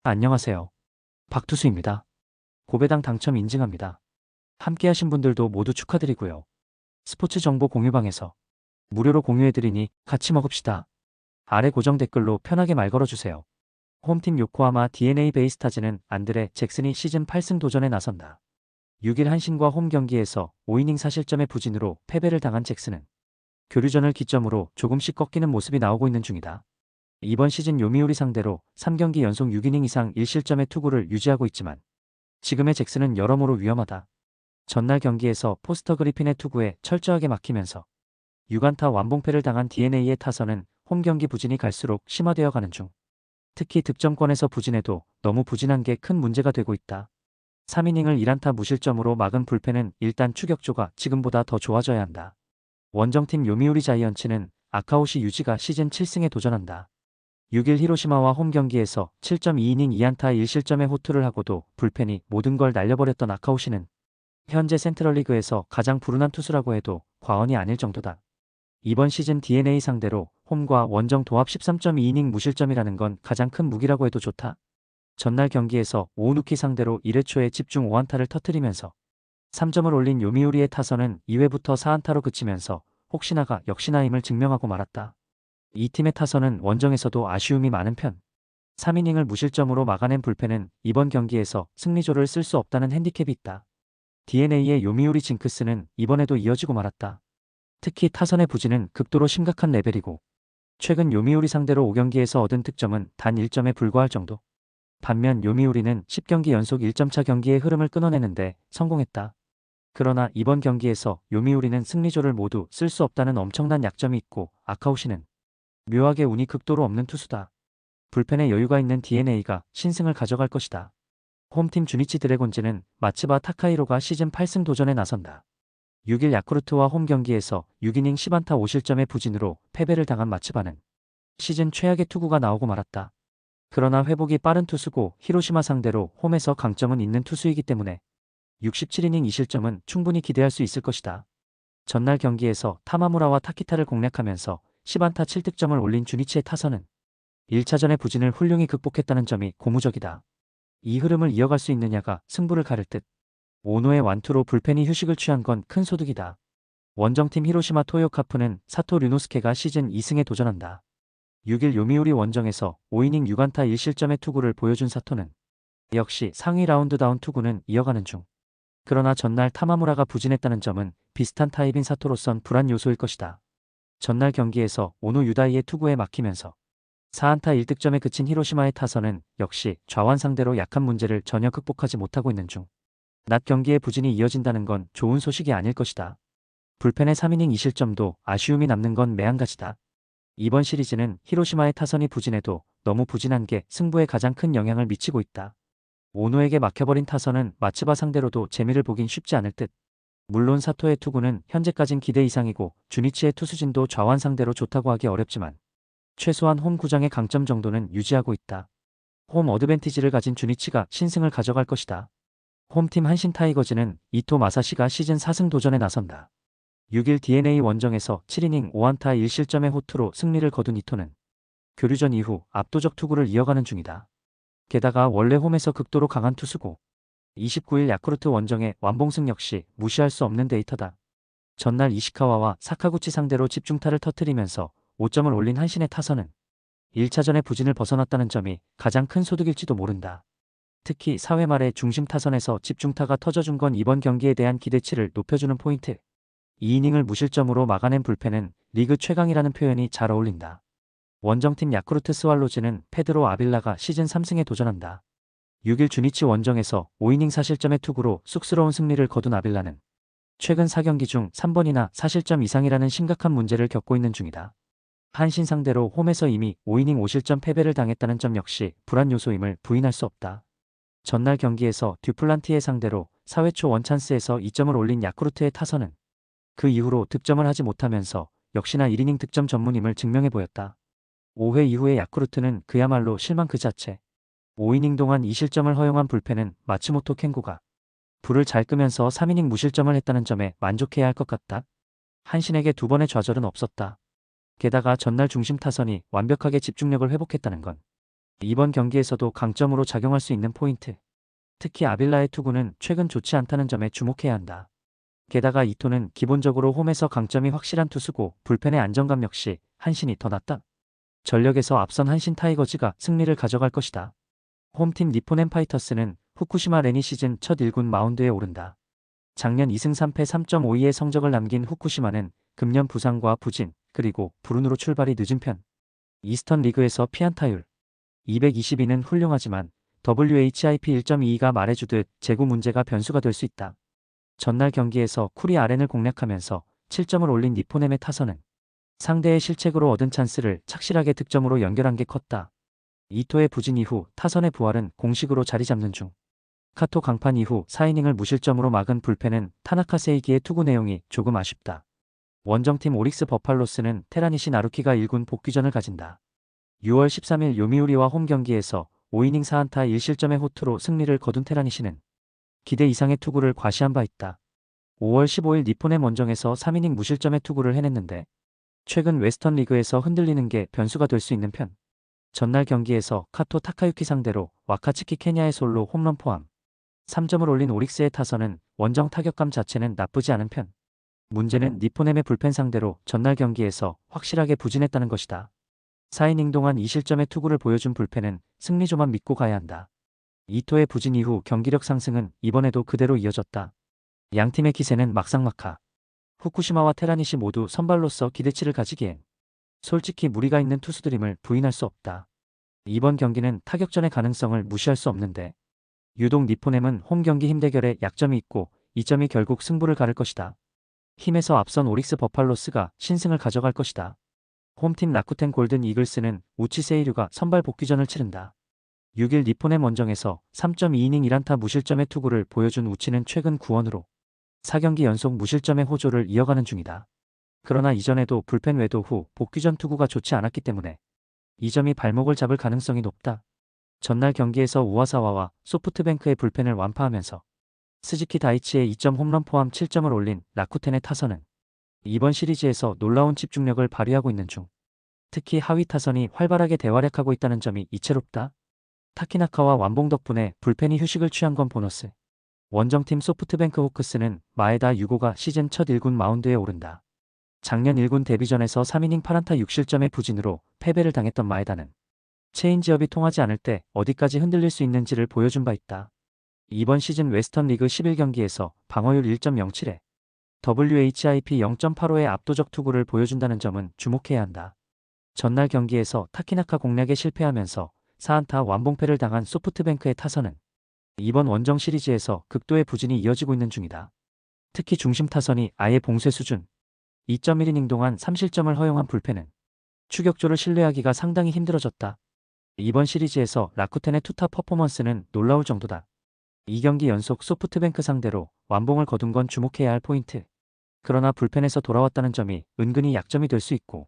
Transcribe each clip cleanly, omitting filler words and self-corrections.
안녕하세요. 박투수입니다. 고배당 당첨 인증합니다. 함께하신 분들도 모두 축하드리고요. 스포츠 정보 공유방에서 무료로 공유해드리니 같이 먹읍시다. 아래 고정 댓글로 편하게 말 걸어주세요. 홈팀 요코하마 DNA 베이스타즈는 안드레 잭슨이 시즌 8승 도전에 나선다. 6일 한신과 홈 경기에서 5이닝 사실점의 부진으로 패배를 당한 잭슨은 교류전을 기점으로 조금씩 꺾이는 모습이 나오고 있는 중이다. 이번 시즌 요미우리 상대로 3경기 연속 6이닝 이상 1실점의 투구를 유지하고 있지만 지금의 잭슨은 여러모로 위험하다. 전날 경기에서 포스터 그리핀의 투구에 철저하게 막히면서 6안타 완봉패를 당한 DNA의 타선은 홈 경기 부진이 갈수록 심화되어 가는 중. 특히 득점권에서 부진해도 너무 부진한 게 큰 문제가 되고 있다. 3이닝을 1안타 무실점으로 막은 불펜은 일단 추격조가 지금보다 더 좋아져야 한다. 원정팀 요미우리 자이언츠는 아카오시 유지가 시즌 7승에 도전한다. 6일 히로시마와 홈 경기에서 7.2이닝 2안타 1실점의 호투를 하고도 불펜이 모든 걸 날려버렸던 아카오시는 현재 센트럴리그에서 가장 불운한 투수라고 해도 과언이 아닐 정도다. 이번 시즌 DNA 상대로 홈과 원정 도합 13.2이닝 무실점이라는 건 가장 큰 무기라고 해도 좋다. 전날 경기에서 오우누키 상대로 1회 초에 집중 5안타를 터뜨리면서 3점을 올린 요미우리의 타선은 2회부터 4안타로 그치면서 혹시나가 역시나임을 증명하고 말았다. 이 팀의 타선은 원정에서도 아쉬움이 많은 편. 3이닝을 무실점으로 막아낸 불펜은 이번 경기에서 승리조를 쓸 수 없다는 핸디캡이 있다. DNA의 요미우리 징크스는 이번에도 이어지고 말았다. 특히 타선의 부진은 극도로 심각한 레벨이고 최근 요미우리 상대로 5경기에서 얻은 득점은 단 1점에 불과할 정도. 반면 요미우리는 10경기 연속 1점차 경기의 흐름을 끊어내는데 성공했다. 그러나 이번 경기에서 요미우리는 승리조를 모두 쓸 수 없다는 엄청난 약점이 있고 아카오시는 묘하게 운이 극도로 없는 투수다. 불펜에 여유가 있는 DNA가 신승을 가져갈 것이다. 홈팀 주니치 드래곤즈는 마츠바 타카히로가 시즌 8승 도전에 나선다. 6일 야쿠르트와 홈 경기에서 6이닝 10안타 5실점의 부진으로 패배를 당한 마츠바는 시즌 최악의 투구가 나오고 말았다. 그러나 회복이 빠른 투수고 히로시마 상대로 홈에서 강점은 있는 투수이기 때문에 67이닝 2실점은 충분히 기대할 수 있을 것이다. 전날 경기에서 타마무라와 타키타를 공략하면서 10안타 7득점을 올린 주니치의 타선은 1차전의 부진을 훌륭히 극복했다는 점이 고무적이다. 이 흐름을 이어갈 수 있느냐가 승부를 가를 듯. 오노의 완투로 불펜이 휴식을 취한 건 큰 소득이다. 원정팀 히로시마 토요카프는 사토 류노스케가 시즌 2승에 도전한다. 6일 요미우리 원정에서 5이닝 6안타 1실점의 투구를 보여준 사토는 역시 상위 라운드다운 투구는 이어가는 중. 그러나 전날 타마무라가 부진했다는 점은 비슷한 타입인 사토로선 불안 요소일 것이다. 전날 경기에서 오노 유다이의 투구에 막히면서 4안타 1득점에 그친 히로시마의 타선은 역시 좌완 상대로 약한 문제를 전혀 극복하지 못하고 있는 중. 낮 경기의 부진이 이어진다는 건 좋은 소식이 아닐 것이다. 불펜의 3이닝 2실점도 아쉬움이 남는 건 매한가지다. 이번 시리즈는 히로시마의 타선이 부진해도 너무 부진한 게 승부에 가장 큰 영향을 미치고 있다. 오노에게 막혀버린 타선은 마츠바 상대로도 재미를 보긴 쉽지 않을 듯. 물론 사토의 투구는 현재까진 기대 이상이고 주니치의 투수진도 좌완 상대로 좋다고 하기 어렵지만 최소한 홈 구장의 강점 정도는 유지하고 있다. 홈 어드밴티지를 가진 주니치가 신승을 가져갈 것이다. 홈팀 한신 타이거즈는 이토 마사시가 시즌 4승 도전에 나선다. 6일 DNA 원정에서 7이닝 5안타 1실점의 호투로 승리를 거둔 이토는 교류전 이후 압도적 투구를 이어가는 중이다. 게다가 원래 홈에서 극도로 강한 투수고 29일 야쿠르트 원정의 완봉승 역시 무시할 수 없는 데이터다. 전날 이시카와와 사카구치 상대로 집중타를 터뜨리면서 5점을 올린 한신의 타선은 1차전의 부진을 벗어났다는 점이 가장 큰 소득일지도 모른다. 특히 4회 말에 중심 타선에서 집중타가 터져준 건 이번 경기에 대한 기대치를 높여주는 포인트. 2이닝을 무실점으로 막아낸 불펜은 리그 최강이라는 표현이 잘 어울린다. 원정팀 야쿠르트 스왈로즈는 페드로 아빌라가 시즌 3승에 도전한다. 6일 주니치 원정에서 5이닝 사실점의 투구로 쑥스러운 승리를 거둔 아빌라는 최근 4경기 중 3번이나 사실점 이상이라는 심각한 문제를 겪고 있는 중이다. 한신 상대로 홈에서 이미 5이닝 5실점 패배를 당했다는 점 역시 불안 요소임을 부인할 수 없다. 전날 경기에서 듀플란티의 상대로 4회 초 원찬스에서 2점을 올린 야쿠르트의 타선은 그 이후로 득점을 하지 못하면서 역시나 1이닝 득점 전문임을 증명해 보였다. 5회 이후의 야쿠르트는 그야말로 실망 그 자체. 5이닝 동안 2실점을 허용한 불펜은 마츠모토 켄고가 불을 잘 끄면서 3이닝 무실점을 했다는 점에 만족해야 할 것 같다. 한신에게 두 번의 좌절은 없었다. 게다가 전날 중심 타선이 완벽하게 집중력을 회복했다는 건 이번 경기에서도 강점으로 작용할 수 있는 포인트. 특히 아빌라의 투구는 최근 좋지 않다는 점에 주목해야 한다. 게다가 이토는 기본적으로 홈에서 강점이 확실한 투수고 불펜의 안정감 역시 한신이 더 낫다. 전력에서 앞선 한신 타이거즈가 승리를 가져갈 것이다. 홈팀 니폰 엠파이터스는 후쿠시마 레니 시즌 첫 1군 마운드에 오른다. 작년 2승 3패 3.52의 성적을 남긴 후쿠시마는 금년 부상과 부진, 그리고 불운으로 출발이 늦은 편. 이스턴 리그에서 피안타율 222는 훌륭하지만 WHIP 1.22가 말해주듯 제구 문제가 변수가 될 수 있다. 전날 경기에서 쿠리 아렌을 공략하면서 7점을 올린 니포넴의 타선은 상대의 실책으로 얻은 찬스를 착실하게 득점으로 연결한 게 컸다. 이토의 부진 이후 타선의 부활은 공식으로 자리 잡는 중. 카토 강판 이후 4이닝을 무실점으로 막은 불펜은 타나카 세이기의 투구 내용이 조금 아쉽다. 원정팀 오릭스 버팔로스는 테라니시 나루키가 1군 복귀전을 가진다. 6월 13일 요미우리와 홈 경기에서 5이닝 4안타 1실점의 호투로 승리를 거둔 테라니시는 기대 이상의 투구를 과시한 바 있다. 5월 15일 니폰의 원정에서 3이닝 무실점의 투구를 해냈는데 최근 웨스턴 리그에서 흔들리는 게 변수가 될 수 있는 편. 전날 경기에서 카토 타카유키 상대로 와카츠키 케냐의 솔로 홈런 포함 3점을 올린 오릭스의 타선은 원정 타격감 자체는 나쁘지 않은 편. 문제는 니포넴의 불펜 상대로 전날 경기에서 확실하게 부진했다는 것이다. 4이닝 동안 2실점의 투구를 보여준 불펜은 승리조만 믿고 가야 한다. 이토의 부진 이후 경기력 상승은 이번에도 그대로 이어졌다. 양팀의 기세는 막상막하. 후쿠시마와 테라니시 모두 선발로서 기대치를 가지기엔 솔직히 무리가 있는 투수들임을 부인할 수 없다. 이번 경기는 타격전의 가능성을 무시할 수 없는데 유독 니포넴은 홈 경기 힘 대결에 약점이 있고 이 점이 결국 승부를 가를 것이다. 힘에서 앞선 오릭스 버팔로스가 신승을 가져갈 것이다. 홈팀 라쿠텐 골든 이글스는 우치 세이류가 선발 복귀전을 치른다. 6일 니포넴 원정에서 3.2이닝 1안타 무실점의 투구를 보여준 우치는 최근 9원으로 4경기 연속 무실점의 호조를 이어가는 중이다. 그러나 이전에도 불펜 외도 후 복귀전 투구가 좋지 않았기 때문에 이 점이 발목을 잡을 가능성이 높다. 전날 경기에서 우와사와와 소프트뱅크의 불펜을 완파하면서 스즈키 다이치의 2점 홈런 포함 7점을 올린 라쿠텐의 타선은 이번 시리즈에서 놀라운 집중력을 발휘하고 있는 중. 특히 하위 타선이 활발하게 대활약하고 있다는 점이 이채롭다. 타키나카와 완봉 덕분에 불펜이 휴식을 취한 건 보너스. 원정팀 소프트뱅크 호크스는 마에다 유고가 시즌 첫 1군 마운드에 오른다. 작년 1군 데뷔전에서 3이닝 8안타 6실점의 부진으로 패배를 당했던 마에다는 체인지업이 통하지 않을 때 어디까지 흔들릴 수 있는지를 보여준 바 있다. 이번 시즌 웨스턴 리그 11경기에서 방어율 1.07에 WHIP 0.85의 압도적 투구를 보여준다는 점은 주목해야 한다. 전날 경기에서 타키나카 공략에 실패하면서 4안타 완봉패를 당한 소프트뱅크의 타선은 이번 원정 시리즈에서 극도의 부진이 이어지고 있는 중이다. 특히 중심 타선이 아예 봉쇄 수준. 2.1이닝 동안 3실점을 허용한 불펜은 추격조를 신뢰하기가 상당히 힘들어졌다. 이번 시리즈에서 라쿠텐의 투타 퍼포먼스는 놀라울 정도다. 2경기 연속 소프트뱅크 상대로 완봉을 거둔 건 주목해야 할 포인트. 그러나 불펜에서 돌아왔다는 점이 은근히 약점이 될 수 있고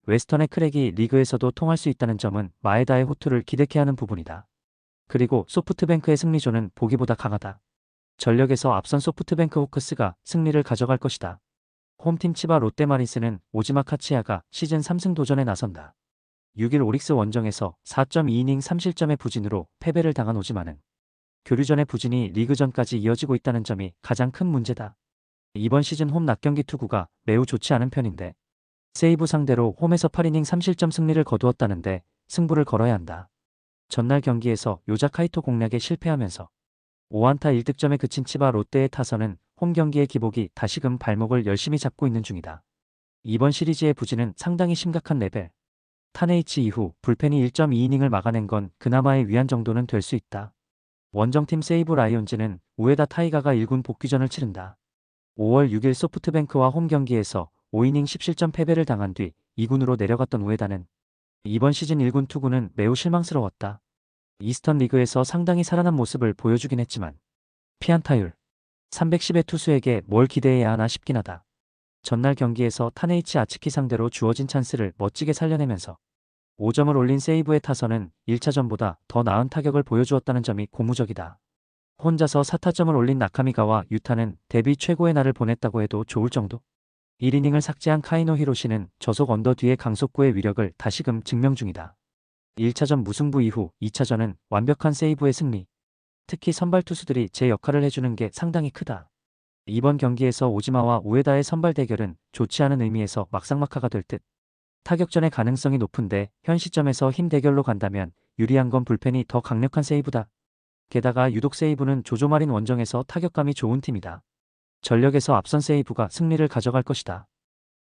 웨스턴의 크랙이 리그에서도 통할 수 있다는 점은 마에다의 호투를 기대케 하는 부분이다. 그리고 소프트뱅크의 승리조는 보기보다 강하다. 전력에서 앞선 소프트뱅크 호크스가 승리를 가져갈 것이다. 홈팀 치바 롯데마린스는 오지마 카치야가 시즌 3승 도전에 나선다. 6일 오릭스 원정에서 4.2이닝 3실점의 부진으로 패배를 당한 오지마는 교류전의 부진이 리그전까지 이어지고 있다는 점이 가장 큰 문제다. 이번 시즌 홈 낮경기 투구가 매우 좋지 않은 편인데 세이브 상대로 홈에서 8이닝 3실점 승리를 거두었다는데 승부를 걸어야 한다. 전날 경기에서 요자 카이토 공략에 실패하면서 5안타 1득점에 그친 치바 롯데의 타선은 홈 경기의 기복이 다시금 발목을 열심히 잡고 있는 중이다. 이번 시리즈의 부진은 상당히 심각한 레벨. 타네이치 이후 불펜이 1.2이닝을 막아낸 건 그나마의 위안 정도는 될 수 있다. 원정팀 세이브 라이온즈는 우에다 타이가가 1군 복귀전을 치른다. 5월 6일 소프트뱅크와 홈 경기에서 5이닝 10실점 패배를 당한 뒤 2군으로 내려갔던 우에다는 이번 시즌 1군 투구는 매우 실망스러웠다. 이스턴 리그에서 상당히 살아난 모습을 보여주긴 했지만 피안타율 310의 투수에게 뭘 기대해야 하나 싶긴 하다. 전날 경기에서 타네이치 아츠키 상대로 주어진 찬스를 멋지게 살려내면서 5점을 올린 세이브의 타선은 1차전보다 더 나은 타격을 보여주었다는 점이 고무적이다. 혼자서 4타점을 올린 나카미가와 유타는 데뷔 최고의 날을 보냈다고 해도 좋을 정도. 1이닝을 삭제한 카이노 히로시는 저속 언더 뒤의 강속구의 위력을 다시금 증명 중이다. 1차전 무승부 이후 2차전은 완벽한 세이브의 승리. 특히 선발 투수들이 제 역할을 해주는 게 상당히 크다. 이번 경기에서 오지마와 우에다의 선발 대결은 좋지 않은 의미에서 막상막하가 될 듯. 타격전의 가능성이 높은데 현 시점에서 힘 대결로 간다면 유리한 건 불펜이 더 강력한 세이브다. 게다가 유독 세이브는 조조마린 원정에서 타격감이 좋은 팀이다. 전력에서 앞선 세이브가 승리를 가져갈 것이다.